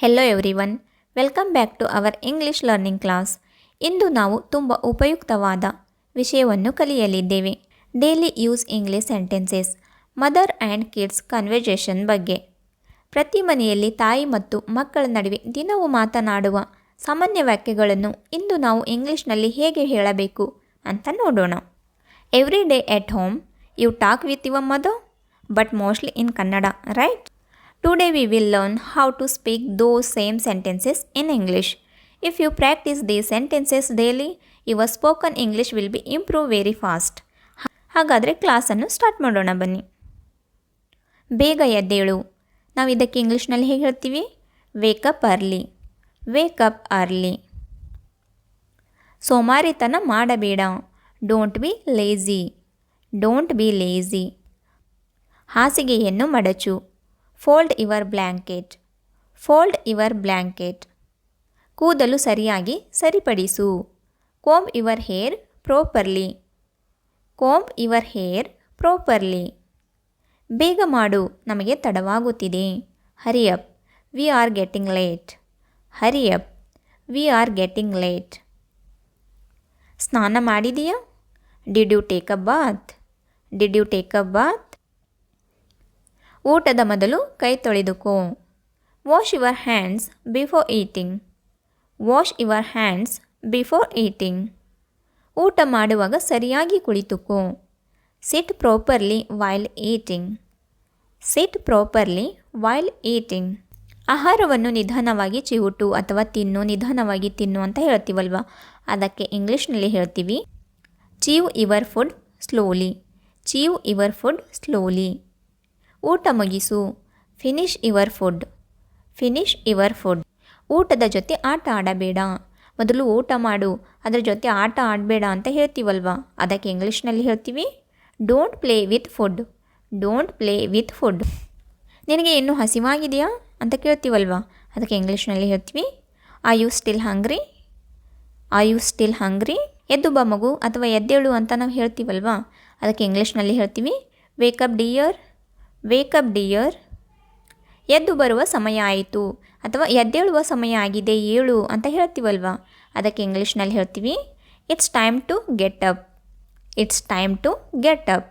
Hello everyone, welcome back to our English learning class. ಇಂದು ನಾವು ತುಂಬ ಉಪಯುಕ್ತವಾದ ವಿಷಯವನ್ನು ಕಲಿಯಲಿದ್ದೇವೆ. Daily use English sentences, mother and kids conversation ಬಗ್ಗೆ. ಪ್ರತಿ ಮನೆಯಲ್ಲಿ ತಾಯಿ ಮತ್ತು ಮಕ್ಕಳ ನಡುವೆ ದಿನವೂ ಮಾತನಾಡುವ ಸಾಮಾನ್ಯ ವಾಕ್ಯಗಳನ್ನು ಇಂದು ನಾವು ಇಂಗ್ಲಿಷ್ನಲ್ಲಿ ಹೇಗೆ ಹೇಳಬೇಕು ಅಂತ ನೋಡೋಣ. Every day at home you talk with your mother, but mostly in Kannada, right? Today we will learn how to speak those same sentences in English. If you practice these sentences daily, your spoken English will be improve very fast. ಹಾಗಾದರೆ ಕ್ಲಾಸನ್ನು start ಮಾಡೋಣ ಬನ್ನಿ. ಬೇಗ ಎದ್ದೇಳು, ನಾವು ಇದಕ್ಕೆ ಇಂಗ್ಲೀಷ್ನಲ್ಲಿ ಹೇಗೆ ಹೇಳ್ತೀವಿ? Wake up early, wake up early. ಸೋಮಾರಿತನ ಮಾಡಬೇಡ, don't be lazy, don't be lazy. ಹಾಸಿಗೆಯನ್ನು ಮಡಚು, fold your blanket, fold your blanket. ಕೂದಲು ಸರಿಯಾಗಿ ಸರಿಪಡಿಸು, comb your hair properly, comb your hair properly. ಬೇಗ ಮಾಡು, ನಮಗೆ ತಡವಾಗುತ್ತಿದೆ. Hurry up, we are getting late, hurry up, we are getting late. ಸ್ನಾನ ಮಾಡಿದೆಯಾ? Did you take a bath, did you take a bath. ಊಟದ ಮೊದಲು ಕೈ ತೊಳೆದುಕೋ, wash your hands before eating, wash your hands before eating. ಊಟ ಮಾಡುವಾಗ ಸರಿಯಾಗಿ ಕುಳಿತುಕೋ, sit properly while eating, sit properly while eating. ಆಹಾರವನ್ನು ನಿಧಾನವಾಗಿ ಚಿವುಟು ಅಥವಾ ತಿನ್ನು, ನಿಧಾನವಾಗಿ ತಿನ್ನು ಅಂತ ಹೇಳ್ತೀವಲ್ವ, ಅದಕ್ಕೆ ಇಂಗ್ಲೀಷ್ನಲ್ಲಿ ಹೇಳ್ತೀವಿ chew your food slowly, chew your food slowly. ಊಟ ಮುಗಿಸು, finish your food, finish your food. ಊಟದ ಜೊತೆ ಆಟ ಆಡಬೇಡ, ಮೊದಲು ಊಟ ಮಾಡು, ಅದರ ಜೊತೆ ಆಟ ಆಡಬೇಡ ಅಂತ ಹೇಳ್ತೀವಲ್ವ, ಅದಕ್ಕೆ ಇಂಗ್ಲೀಷ್ನಲ್ಲಿ ಹೇಳ್ತೀವಿ don't play with food, don't play with food. ನಿನಗೆ ಇನ್ನೂ ಹಸಿವಾಗಿದೆಯಾ ಅಂತ ಕೇಳ್ತೀವಲ್ವ, ಅದಕ್ಕೆ ಇಂಗ್ಲೀಷ್ನಲ್ಲಿ ಹೇಳ್ತೀವಿ are you still hungry, are you still hungry. ಎದ್ದು ಬಾ ಮಗು ಅಥವಾ ಎದ್ದೇಳು ಅಂತ ನಾವು ಹೇಳ್ತೀವಲ್ವ, ಅದಕ್ಕೆ ಇಂಗ್ಲೀಷ್ನಲ್ಲಿ ಹೇಳ್ತೀವಿ ವೇಕಪ್ ಡಿಯರ್, ವೇಕಪ್ ಡಿಯರ್. ಎದ್ದು ಬರುವ ಸಮಯ ಆಯಿತು ಅಥವಾ ಎದ್ದೇಳುವ ಸಮಯ ಆಗಿದೆ ಏಳು ಅಂತ ಹೇಳ್ತೀವಲ್ವ, ಅದಕ್ಕೆ ಇಂಗ್ಲೀಷ್ನಲ್ಲಿ ಹೇಳ್ತೀವಿ it's time to get up, it's time to get up.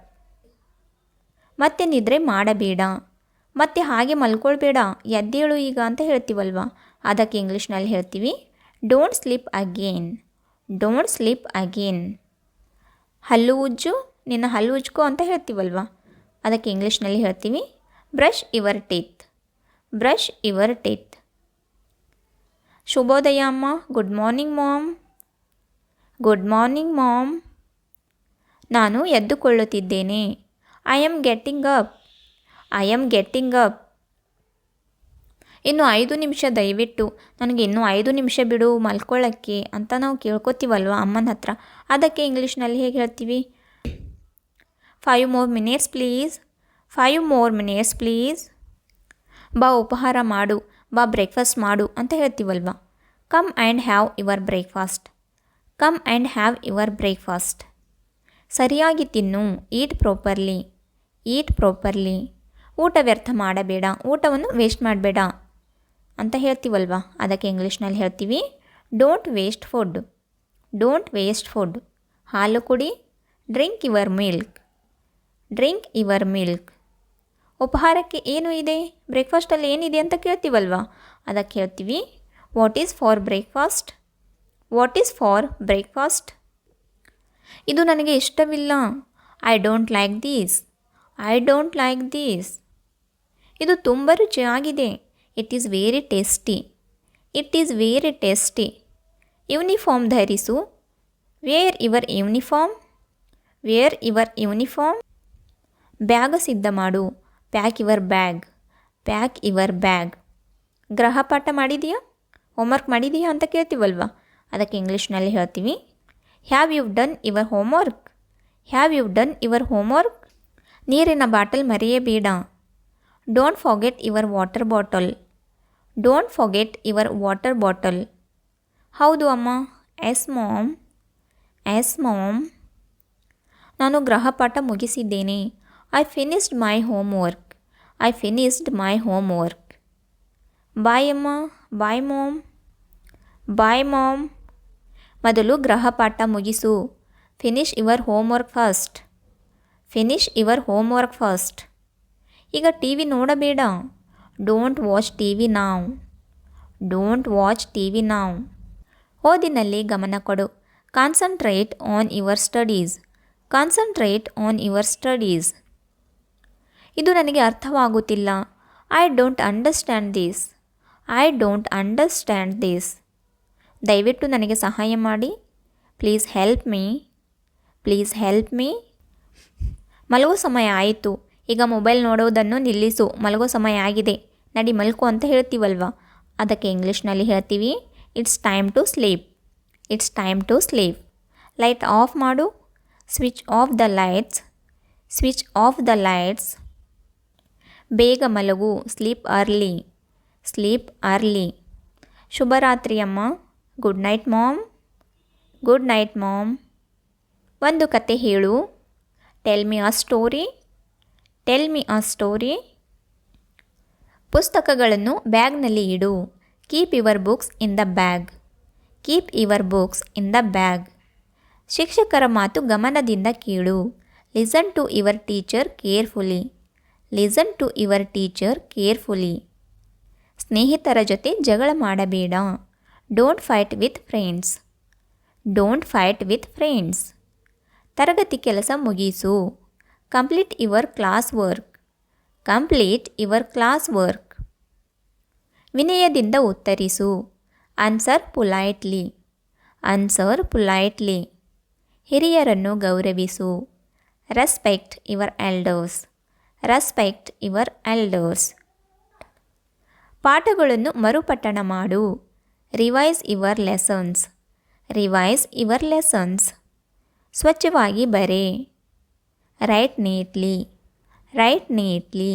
ಮತ್ತೆ ನಿದ್ರೆ ಮಾಡಬೇಡ, ಮತ್ತೆ ಹಾಗೆ ಮಲ್ಕೊಳ್ಬೇಡ, ಎದ್ದೇಳು ಈಗ ಅಂತ ಹೇಳ್ತೀವಲ್ವ, ಅದಕ್ಕೆ ಇಂಗ್ಲೀಷ್ನಲ್ಲಿ ಹೇಳ್ತೀವಿ don't sleep again, don't sleep again. ಹಲ್ಲು ಉಜ್ಜು, ನಿನ್ನ ಹಲ್ಲು ಉಜ್ಕೋ ಅಂತ ಹೇಳ್ತೀವಲ್ವ, ಅದಕ್ಕೆ ಇಂಗ್ಲೀಷ್ನಲ್ಲಿ ಹೇಳ್ತೀವಿ brush your teeth, brush your teeth. ಶುಭೋದಯ ಅಮ್ಮ, good morning mom, good morning mom. ನಾನು ಎದ್ದುಕೊಳ್ಳುತ್ತಿದ್ದೇನೆ, I am getting up, I am getting up. ಇನ್ನು 5 ನಿಮಿಷ ದಯವಿಟ್ಟು, ನನಗೆ ಇನ್ನೂ 5 ನಿಮಿಷ ಬಿಡು ಮಲ್ಕೊಳ್ಳೋಕ್ಕೆ ಅಂತ ನಾವು ಕೇಳ್ಕೊತೀವಲ್ವ ಅಮ್ಮನ ಹತ್ರ, ಅದಕ್ಕೆ ಇಂಗ್ಲೀಷ್ನಲ್ಲಿ ಹೇಗೆ ಹೇಳ್ತೀವಿ 5 more minutes please, 5 more minutes please. ಬಾ ಉಪಹಾರ ಮಾಡು, ಬಾ ಬ್ರೇಕ್ಫಾಸ್ಟ್ ಮಾಡು ಅಂತ ಹೇಳ್ತೀವಲ್ವ, come and have your breakfast, come and have your breakfast. ಸರಿಯಾಗಿ ತಿನ್ನು, ಈಟ್ ಪ್ರಾಪರ್ಲಿ, ಈಟ್ ಪ್ರಾಪರ್ಲಿ. ಊಟ ವ್ಯರ್ಥ ಮಾಡಬೇಡ, ಊಟವನ್ನು ವೇಸ್ಟ್ ಮಾಡಬೇಡ ಅಂತ ಹೇಳ್ತೀವಲ್ವ, ಅದಕ್ಕೆ ಇಂಗ್ಲೀಷ್ನಲ್ಲಿ ಹೇಳ್ತೀವಿ don't waste food, don't waste food. ಹಾಲು ಕುಡಿ, drink your milk, drink your milk. ಉಪಹಾರಕ್ಕೆ ಏನು ಇದೆ, ಬ್ರೇಕ್ಫಾಸ್ಟಲ್ಲಿ ಏನಿದೆ ಅಂತ ಕೇಳ್ತೀವಲ್ವ, ಅದಕ್ಕೆ ಹೇಳ್ತೀವಿ what is for breakfast, what is for breakfast. ಇದು ನನಗೆ ಇಷ್ಟವಿಲ್ಲ, I don't like these, I don't like these. ಇದು ತುಂಬ ರುಚಿಯಾಗಿದೆ, it is very tasty, it is very tasty. Uniform ಧರಿಸು, wear your uniform, wear your uniform. Bag ಸಿದ್ಧ ಮಾಡು, pack your bag, pack your bag. ಗೃಹಪಾಠ ಮಾಡಿದೆಯಾ, ಹೋಮ್ವರ್ಕ್ ಮಾಡಿದೆಯಾ ಅಂತ ಕೇಳ್ತೀವಲ್ವ, ಅದಕ್ಕೆ ಇಂಗ್ಲೀಷ್ನಲ್ಲಿ ಹೇಳ್ತೀವಿ have you done your homework, have you done your homework. ನೀರಿನ ಬಾಟಲ್ ಮರೆಯಬೇಡ, don't forget your water bottle, don't forget your water bottle. ಹೌದು ಅಮ್ಮ, ಎಸ್ ಮಾಮ್, ಎಸ್ ಮಾಮ್. ನಾನು ಗೃಹಪಾಠ ಮುಗಿಸಿದ್ದೇನೆ, I finished my homework, I finished my homework. Bye ಅಮ್ಮ, bye mom. Bye mom. ಮೊದಲು ಗೃಹಪಾಠ ಮುಗಿಸು. Finish your homework first. Finish your homework first. ಈಗ ಟಿ ವಿ ನೋಡಬೇಡ. Don't watch T V now. Don't watch T V now. ಓದಿನಲ್ಲಿ ಗಮನ ಕೊಡು. Concentrate on your studies. Concentrate on your studies. ಇದು ನನಗೆ ಅರ್ಥವಾಗುತ್ತಿಲ್ಲ. I don't understand this. I don't understand this. ದಯವಿಟ್ಟು ನನಗೆ ಸಹಾಯ ಮಾಡಿ. Please help me. Please help me. ಮಲಗೋ ಸಮಯ ಆಯಿತು. ಈಗ ಮೊಬೈಲ್ ನೋಡೋದನ್ನು ನಿಲ್ಲಿಸು. ಮಲಗೋ ಸಮಯ ಆಗಿದೆ. ನಡಿ ಮಲ್ಕೋ ಅಂತ ಹೇಳ್ತೀವಲ್ವ, ಅದಕ್ಕೆ ಇಂಗ್ಲೀಷ್ನಲ್ಲಿ ಹೇಳ್ತೀವಿ it's time to sleep. It's time to sleep. Light off ಮಾಡು. Switch off the lights. Switch off the lights. ಬೇಗ ಮಲಗು. Sleep early. Sleep early. ಶುಭರಾತ್ರಿ ಅಮ್ಮ. Good night mom. Good night mom. ಒಂದು ಕತೆ ಹೇಳು. Tell me a story. Tell me a story. ಪುಸ್ತಕಗಳನ್ನು ಬ್ಯಾಗ್ನಲ್ಲಿ ಇಡು. Keep your books in the bag. Keep your books in the bag. ಶಿಕ್ಷಕರ ಮಾತು ಗಮನದಿಂದ ಕೇಳು. Listen to your teacher carefully. Listen to your teacher carefully. ಸ್ನೇಹಿತರ ಜೊತೆ ಜಗಳ ಮಾಡಬೇಡ. Don't fight with friends. Don't fight with friends. ತರಗತಿ ಕೆಲಸ ಮುಗಿಸು. Complete your class work. Complete your class work. ವಿನಯದಿಂದ ಉತ್ತರಿಸು. Answer politely. Answer politely. ಹಿರಿಯರನ್ನು ಗೌರವಿಸು. Respect your elders. Respect your elders. ಪಾಠಗಳನ್ನು ಮರುಪಠಣ ಮಾಡು. Revise your lessons. Revise your lessons. ಸ್ವಚ್ಛವಾಗಿ ಬರೆ. Write neatly. Write neatly.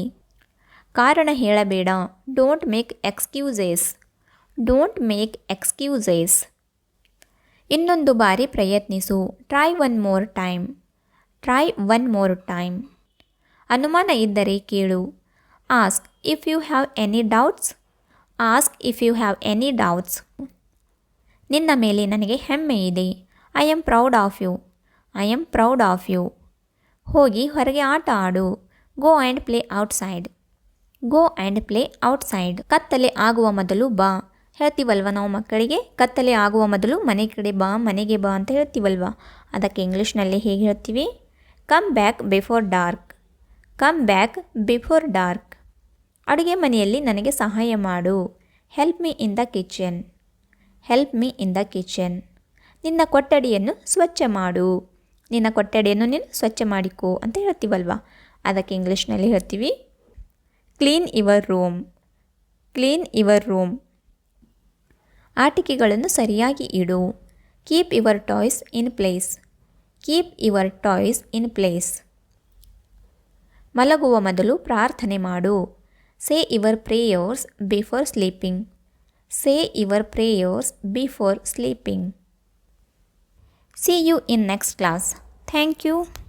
ಕಾರಣ ಹೇಳಬೇಡ. Don't make excuses. Don't make excuses. ಇನ್ನೊಂದು ಬಾರಿ ಪ್ರಯತ್ನಿಸು. Try one more time. Try one more time. ಅನುಮಾನ ಇದ್ದರೆ ಕೇಳು. Ask if you have any doubts. Ask if you have any doubts. ನಿನ್ನ ಮೇಲೆ ನನಗೆ ಹೆಮ್ಮೆ ಇದೆ. I am proud of you. I am proud of you. ಹೋಗಿ ಹೊರಗೆ ಆಟ ಆಡು. Go and play outside. Go and play outside. ಕತ್ತಲೆ ಆಗುವ ಮೊದಲು ಬಾ. ಹೇಳ್ತೀವಲ್ವ ನಾವು ಮಕ್ಕಳಿಗೆ, ಕತ್ತಲೆ ಆಗುವ ಮೊದಲು ಮನೆ ಕಡೆ ಬಾ, ಮನೆಗೆ ಬಾ ಅಂತ ಹೇಳ್ತೀವಲ್ವ, ಅದಕ್ಕೆ ಇಂಗ್ಲೀಷ್ನಲ್ಲಿ ಹೇಗೆ ಹೇಳ್ತೀವಿ? Come back before dark. Come back before dark. ಅಡುಗೆ ಮನೆಯಲ್ಲಿ ನನಗೆ ಸಹಾಯ ಮಾಡು. Help me in the kitchen. Help me in the kitchen. ನಿನ್ನ ಕೊಠಡಿಯನ್ನು ಸ್ವಚ್ಛ ಮಾಡು. ನಿನ್ನ ಕೊಠಡಿಯನ್ನು ನೀನು ಸ್ವಚ್ಛ ಮಾಡಿಕೋ ಅಂತ ಹೇಳ್ತೀವಲ್ವ, ಅದಕ್ಕೆ ಇಂಗ್ಲೀಷ್ನಲ್ಲಿ ಹೇಳ್ತೀವಿ clean your room. Clean your room. ಆಟಿಕೆಗಳನ್ನು ಸರಿಯಾಗಿ ಇಡು. Keep your toys in place. Keep your toys in place. ಮಲಗುವ ಮೊದಲು ಪ್ರಾರ್ಥನೆ ಮಾಡು. Say your prayers before sleeping. Say your prayers before sleeping. See you in next class. Thank you.